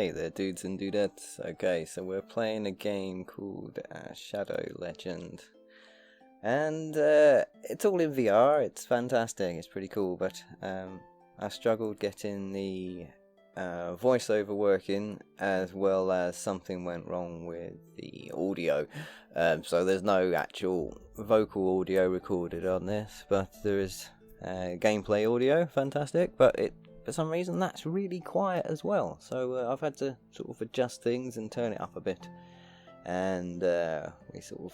Hey there, dudes and dudettes. Okay, so we're playing a game called Shadow Legend. And it's all in VR, it's fantastic, it's pretty cool, but I struggled getting the voiceover working, as well as something went wrong with the audio. So there's no actual vocal audio recorded on this, but there is gameplay audio, fantastic, but for some reason that's really quiet as well, so I've had to sort of adjust things and turn it up a bit, and we sort of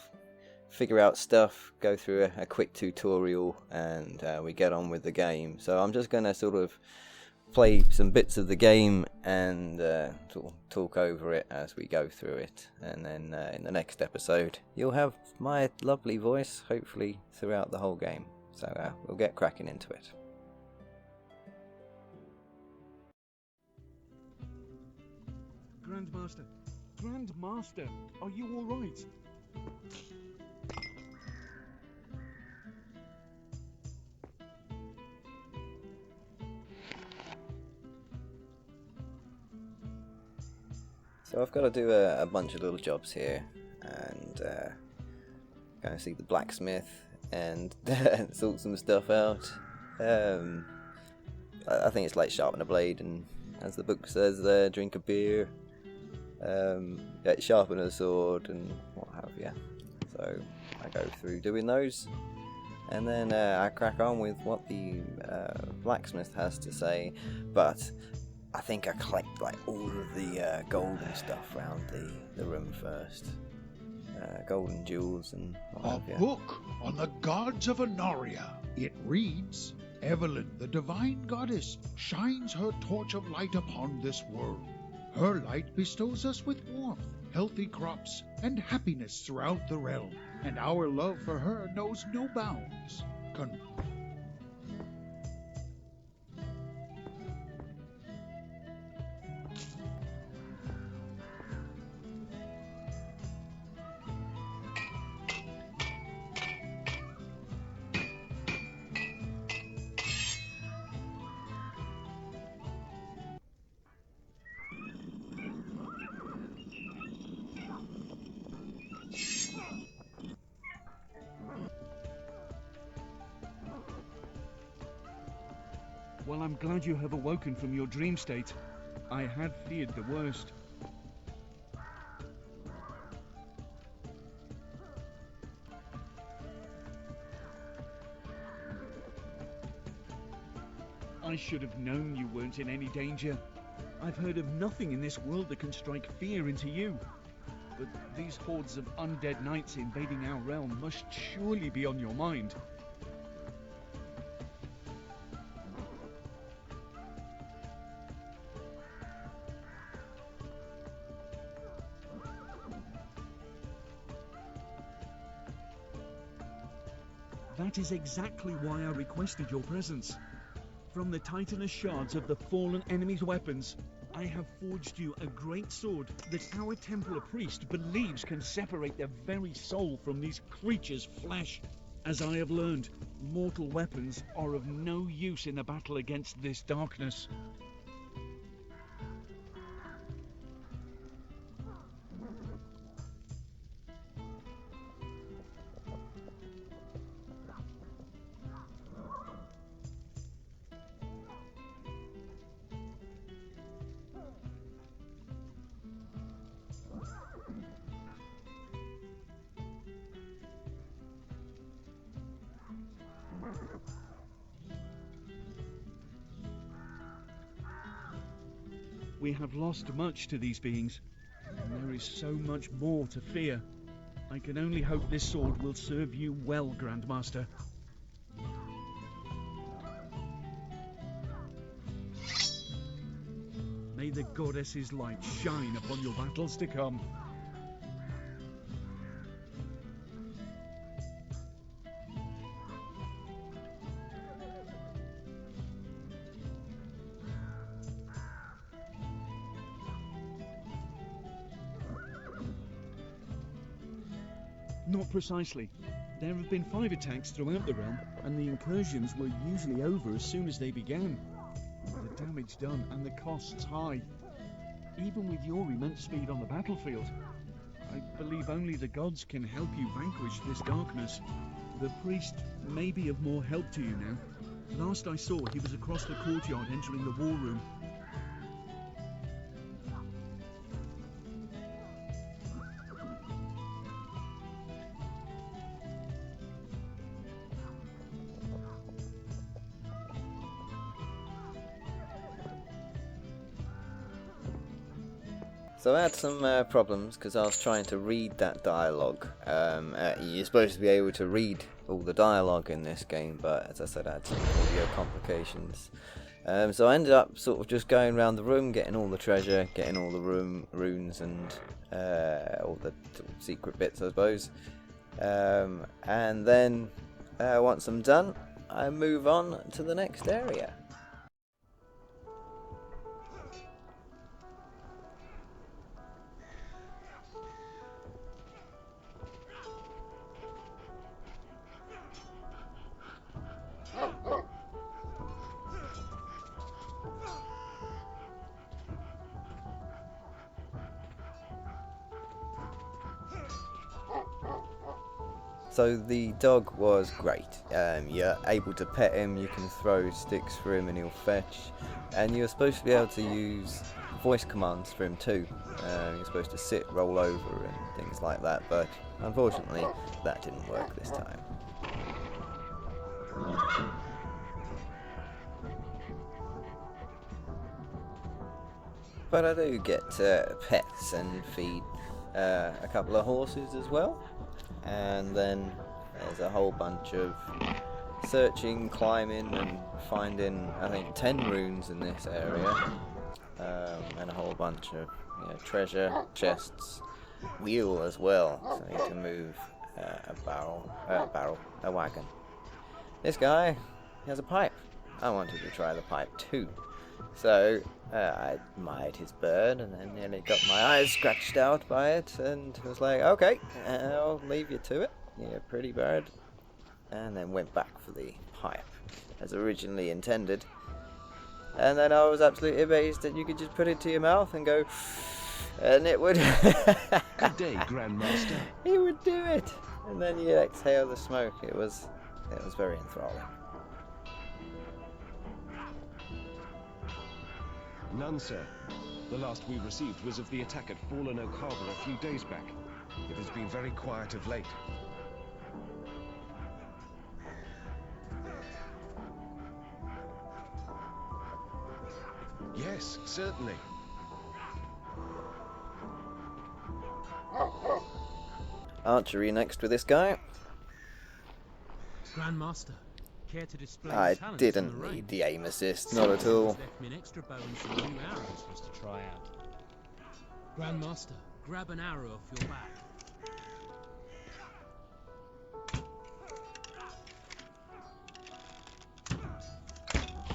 figure out stuff, go through a quick tutorial, and we get on with the game. So I'm just going to sort of play some bits of the game and sort of talk over it as we go through it, and then in the next episode you'll have my lovely voice hopefully throughout the whole game. So we'll get cracking into it. Grandmaster, are you all right? So I've got to do a bunch of little jobs here, and go and see the blacksmith and sort some stuff out. I think it's like sharpen a blade, and as the book says there, drink a beer. Sharpen a sword and what have you. So I go through doing those, and then I crack on with what the blacksmith has to say. But I think I collect like all of the gold and stuff around the room first. Golden jewels and what have you. A book on the gods of Anaria. It reads, Evelyn, the divine goddess, shines her torch of light upon this world. Her light bestows us with warmth, healthy crops, and happiness throughout the realm, and our love for her knows no bounds. Well, I'm glad you have awoken from your dream state. I had feared the worst. I should have known you weren't in any danger. I've heard of nothing in this world that can strike fear into you. But these hordes of undead knights invading our realm must surely be on your mind. That is exactly why I requested your presence. From the titanous shards of the fallen enemy's weapons, I have forged you a great sword that our Templar priest believes can separate their very soul from these creatures' flesh. As I have learned, mortal weapons are of no use in the battle against this darkness. We have lost much to these beings, and there is so much more to fear. I can only hope this sword will serve you well, Grandmaster. May the goddess's light shine upon your battles to come. Not precisely. There have been 5 attacks throughout the realm, and the incursions were usually over as soon as they began. The damage done and the costs high. even with your immense speed on the battlefield. I believe only the gods can help you vanquish this darkness. The priest may be of more help to you now. Last I saw, he was across the courtyard entering the war room. So I had some problems because I was trying to read that dialogue. You're supposed to be able to read all the dialogue in this game, but as I said, I had some audio complications. So I ended up sort of just going around the room, getting all the treasure, getting all the runes and all the secret bits, I suppose. And then once I'm done, I move on to the next area. So the dog was great. You're able to pet him, you can throw sticks for him and he'll fetch. And you're supposed to be able to use voice commands for him too. You're supposed to sit, roll over and things like that, but unfortunately that didn't work this time. But I do get pets and feed a couple of horses as well. And then there's a whole bunch of searching, climbing and finding, I think, 10 runes in this area. And a whole bunch of treasure, chests, wheel as well, so you can move a wagon. This guy has a pipe. I wanted to try the pipe too. So I admired his bird and then nearly got my eyes scratched out by it and was like, okay, I'll leave you to it, you pretty bird. And then went back for the pipe as originally intended. And then I was absolutely amazed that you could just put it to your mouth and go, and it would... Good day, Grandmaster. He would do it. And then you exhale the smoke. It was very enthralling. None, sir. The last we received was of the attack at Fallen Oak Harbor a few days back. It has been very quiet of late. Yes, certainly. Archery next with this guy. Grandmaster, care to display I your talents in didn't the need ring? the aim assist, not at all. Left me an extra bow and some new arrows for us to try out. Grandmaster, grab an arrow off your back.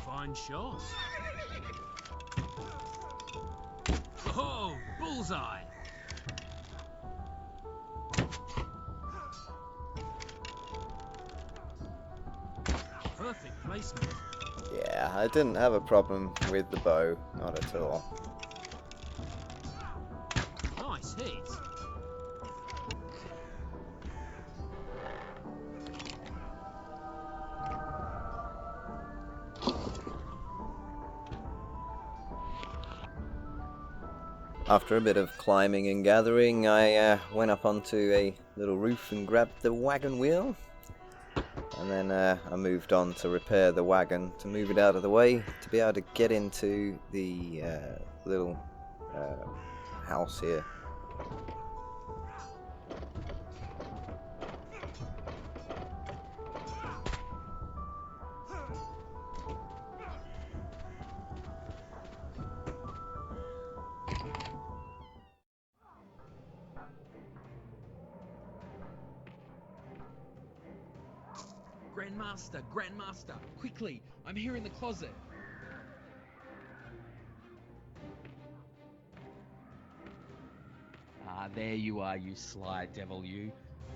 Fine shot. Oh, bullseye! Perfect placement. Yeah, I didn't have a problem with the bow, not at all. Nice hit. After a bit of climbing and gathering, I went up onto a little roof and grabbed the wagon wheel. And then I moved on to repair the wagon, to move it out of the way, to be able to get into the little house here. Grandmaster, quickly! I'm here in the closet. Ah, there you are, you sly devil, you.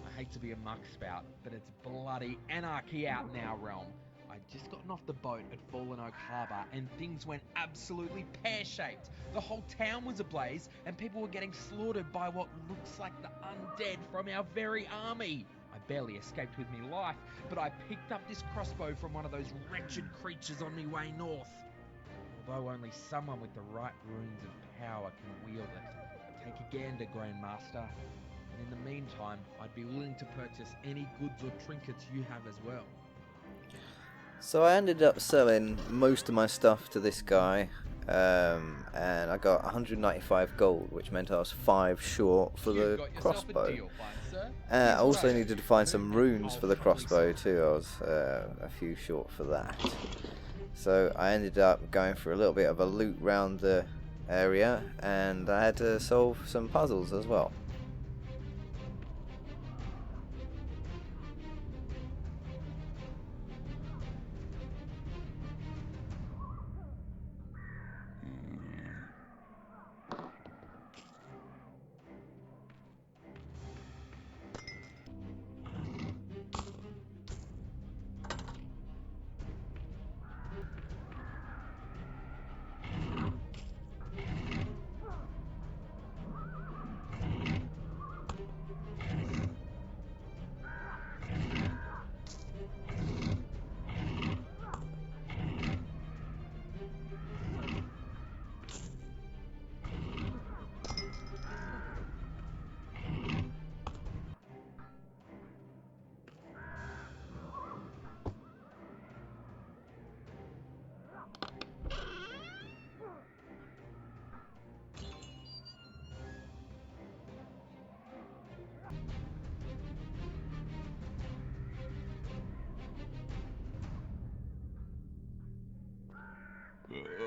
I hate to be a muck spout, but it's bloody anarchy out in our realm. I I'd just gotten off the boat at Fallen Oak Harbour and things went absolutely pear-shaped. The whole town was ablaze and people were getting slaughtered by what looks like the undead from our very army. I barely escaped with my life, but I picked up this crossbow from one of those wretched creatures on my way north. Although only someone with the right runes of power can wield it. Take a gander, Grandmaster. And in the meantime, I'd be willing to purchase any goods or trinkets you have as well. So I ended up selling most of my stuff to this guy, and I got 195 gold, which meant I was 5 short for the crossbow. I also needed to find some runes for the crossbow too. I was a few short for that. So I ended up going for a little bit of a loot round the area, and I had to solve some puzzles as well.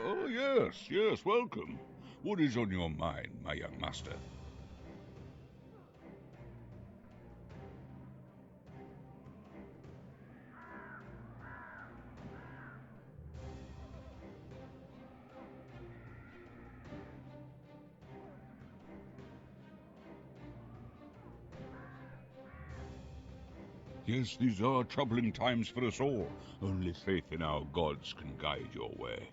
Oh, yes, welcome. What is on your mind, my young master? Yes, these are troubling times for us all. Only faith in our gods can guide your way.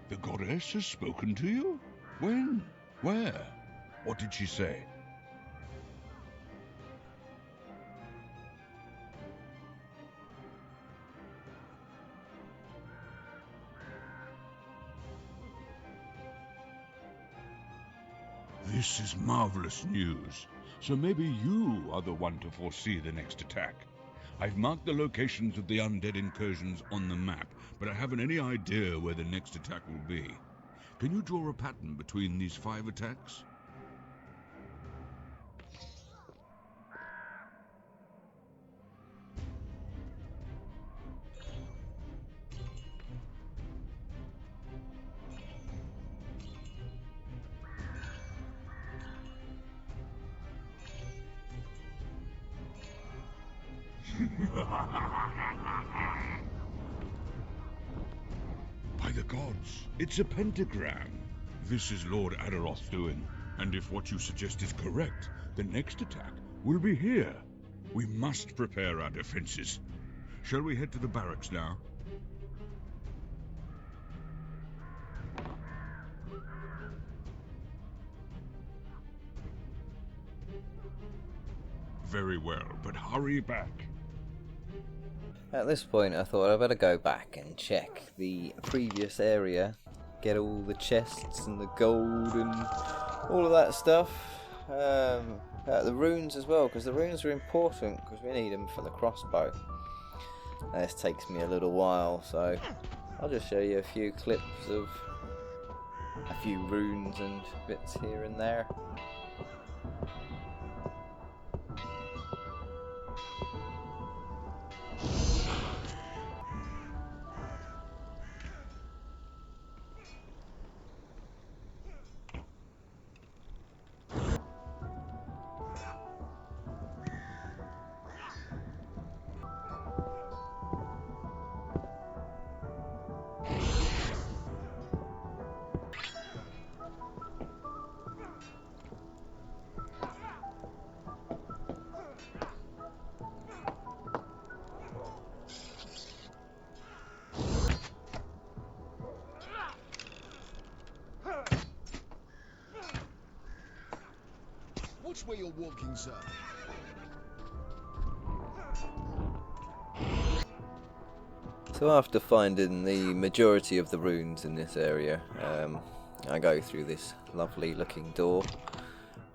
The goddess has spoken to you? When? Where? What did she say? This is marvelous news. So maybe you are the one to foresee the next attack. I've marked the locations of the undead incursions on the map, but I haven't any idea where the next attack will be. Can you draw a pattern between these 5 attacks? By the gods, it's a pentagram. This is Lord Adaroth's doing, and if what you suggest is correct, the next attack will be here. We must prepare our defenses. Shall we head to the barracks now? Very well, but hurry back. At this point I thought I'd better go back and check the previous area, get all the chests and the gold and all of that stuff, the runes as well, because the runes are important because we need them for the crossbow. This takes me a little while, so I'll just show you a few clips of a few runes and bits here and there. Watch where you're walking, sir. So after finding the majority of the runes in this area, I go through this lovely looking door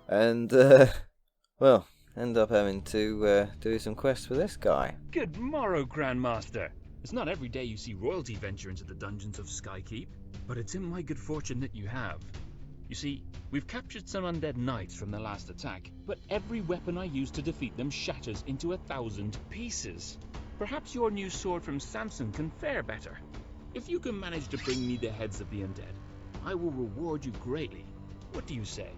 and, well, end up having to do some quests for this guy. Good morrow, Grandmaster. It's not every day you see royalty venture into the dungeons of Skykeep, but it's in my good fortune that you have. You see, we've captured some undead knights from the last attack, but every weapon I use to defeat them shatters into 1,000 pieces. Perhaps your new sword from Samson can fare better. If you can manage to bring me the heads of the undead, I will reward you greatly. What do you say?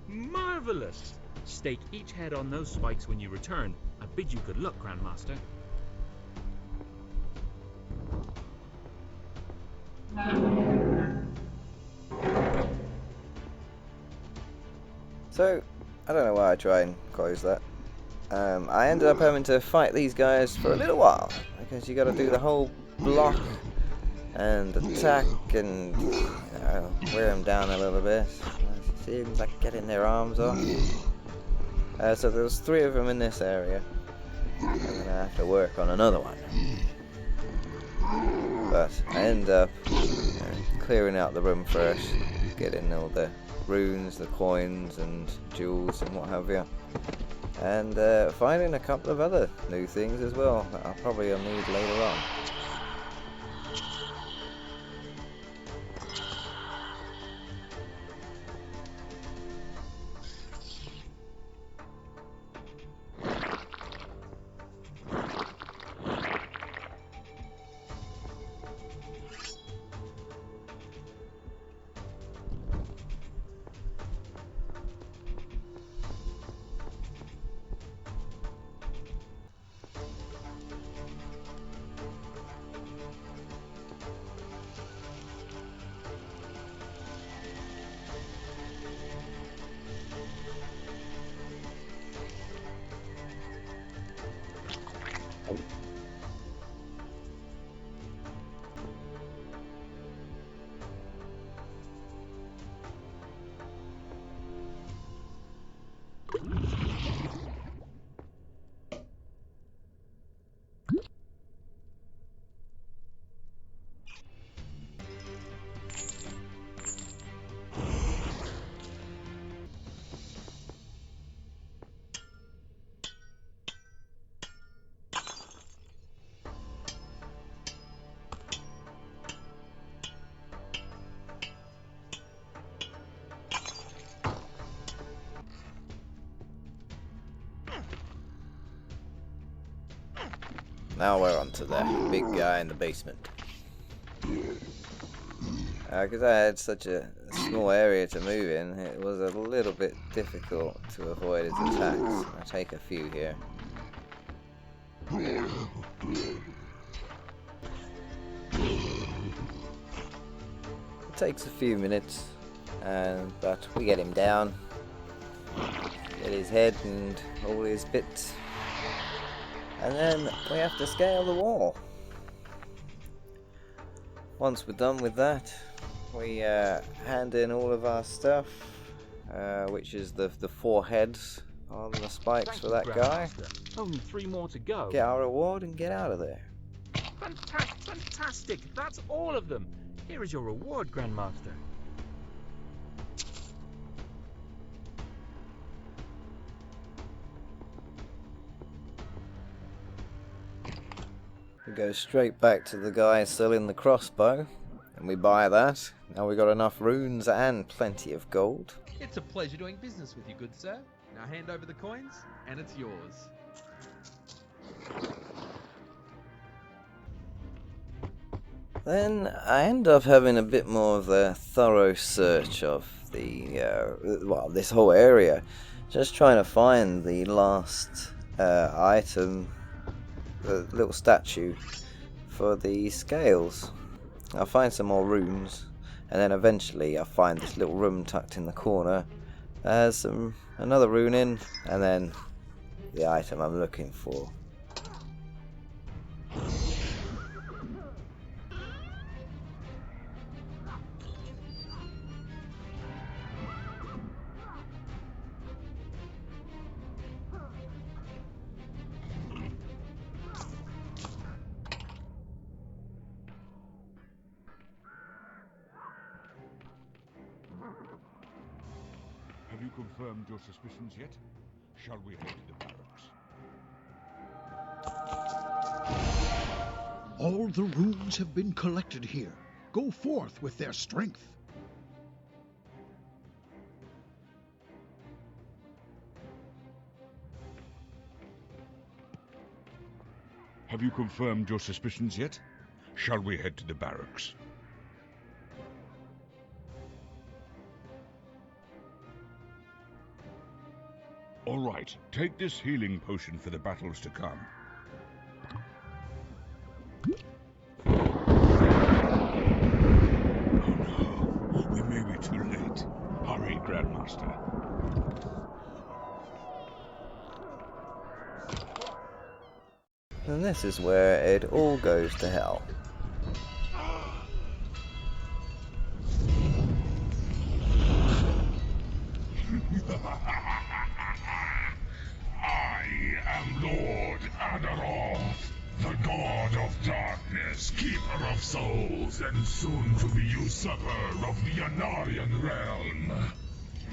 Marvelous! Stake each head on those spikes when you return. I bid you good luck, Grandmaster. So, I don't know why I try and close that. I ended up having to fight these guys for a little while, because you gotta do the whole block and attack and wear them down a little bit. It seems like getting their arms off. So there's 3 of them in this area. I'm gonna have to work on another one. But I end up clearing out the room first, getting all the runes, the coins and jewels and what have you, and finding a couple of other new things as well that I'll probably need later on. Now we're on to the big guy in the basement. Because I had such a small area to move in, it was a little bit difficult to avoid his attacks. I'll take a few here. It takes a few minutes, but we get him down. Get his head and all his bits. And then we have to scale the wall. Once we're done with that, we hand in all of our stuff, which is the 4 heads on the spikes for that guy. Only 3 more to go. Get our reward and get out of there. Fantastic! That's all of them. Here is your reward, Grandmaster. We go straight back to the guy selling the crossbow, and we buy that. Now we got enough runes and plenty of gold. It's a pleasure doing business with you, good sir. Now hand over the coins, and it's yours. Then I end up having a bit more of a thorough search of the, this whole area. Just trying to find the last item, the little statue for the scales. I'll find some more runes, and then eventually I'll find this little room tucked in the corner. There's another rune in, and then the item I'm looking for. you confirmed your suspicions yet? Shall we head to the barracks? All the runes have been collected here. Go forth with their strength. Have you confirmed your suspicions yet? Shall we head to the barracks? All right, take this healing potion for the battles to come. Oh no, we may be too late. Hurry, Grandmaster. And this is where it all goes to hell. I am Lord Adaroth, the God of Darkness, Keeper of Souls, and soon to be usurper of the Anarian realm.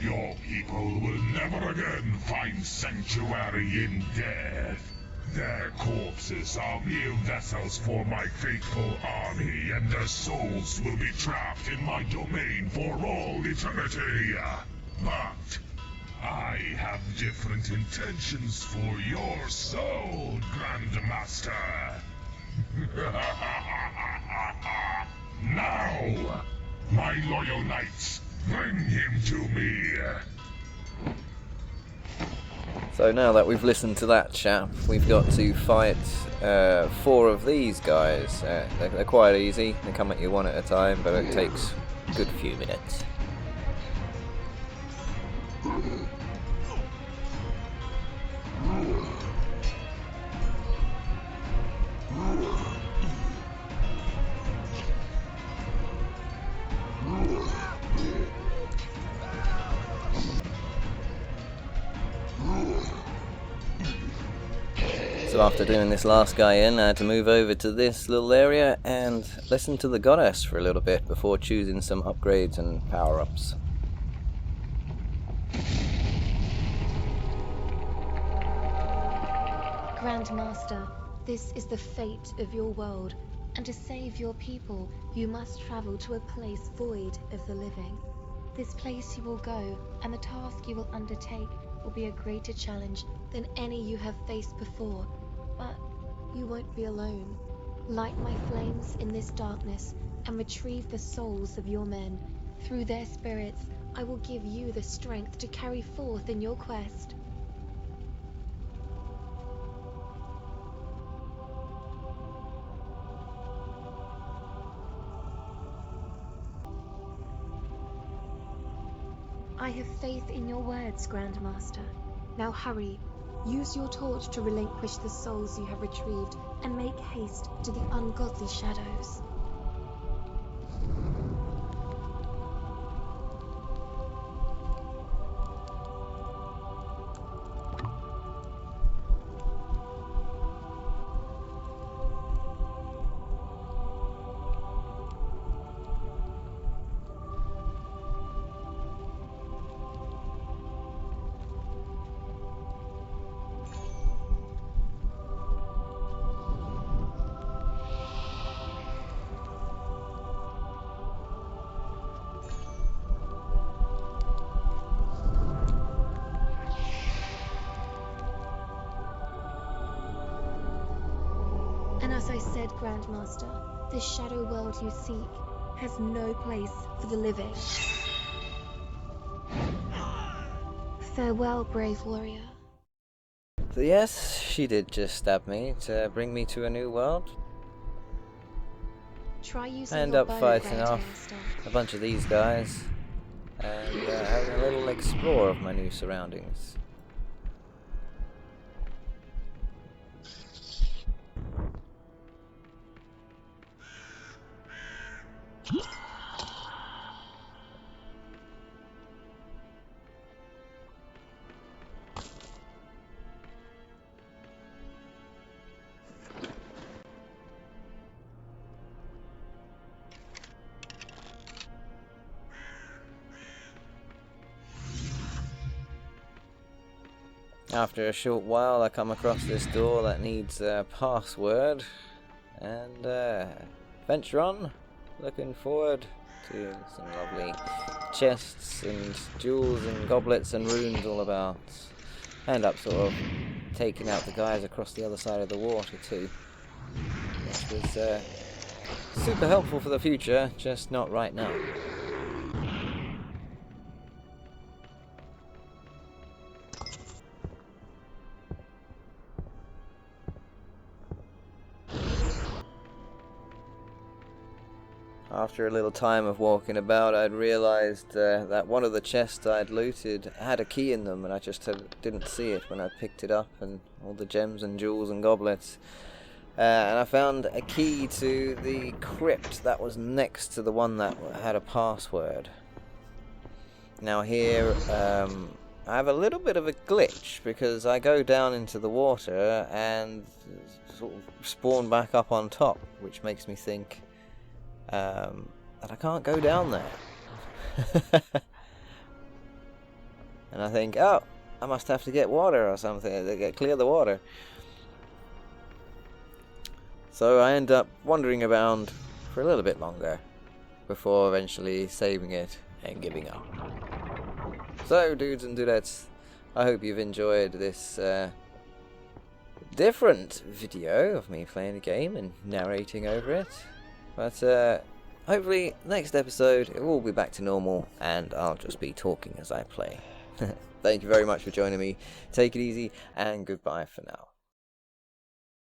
Your people will never again find sanctuary in death. Their corpses are mere vessels for my faithful army, and their souls will be trapped in my domain for all eternity. But I have different intentions for your soul, Grandmaster. Now, my loyal knights, bring him to me. So now that we've listened to that chap, we've got to fight 4 of these guys. They're quite easy. They come at you one at a time, but it takes a good few minutes. So after doing this last guy in, I had to move over to this little area and listen to the goddess for a little bit before choosing some upgrades and power-ups. Grandmaster, this is the fate of your world, and to save your people, you must travel to a place void of the living. This place you will go, and the task you will undertake will be a greater challenge than any you have faced before. But you won't be alone. Light my flames in this darkness and retrieve the souls of your men. Through their spirits, I will give you the strength to carry forth in your quest. I have faith in your words, Grandmaster. Now hurry. Use your torch to relinquish the souls you have retrieved, and make haste to the ungodly shadows. And as I said, Grandmaster, this shadow world you seek has no place for the living. Farewell, brave warrior. So yes, she did just stab me to bring me to a new world. Try using I end your up bow, fighting off Grandmaster. a bunch of these guys and having a little explore of my new surroundings. After a short while, I come across this door that needs a password, and venture on. Looking forward to some lovely chests and jewels and goblets and runes all about. End up sort of taking out the guys across the other side of the water too, which was super helpful for the future, just not right now. After a little time of walking about, I'd realised that one of the chests I'd looted had a key in them, and I just didn't see it when I picked it up, and all the gems and jewels and goblets. And I found a key to the crypt that was next to the one that had a password. Now here, I have a little bit of a glitch, because I go down into the water and sort of spawn back up on top, which makes me think that I can't go down there. And I think, oh, I must have to get water or something to clear the water. So I end up wandering around for a little bit longer before eventually saving it and giving up. So, dudes and dudettes, I hope you've enjoyed this different video of me playing a game and narrating over it. But hopefully next episode it will all be back to normal and I'll just be talking as I play. Thank you very much for joining me. Take it easy and goodbye for now.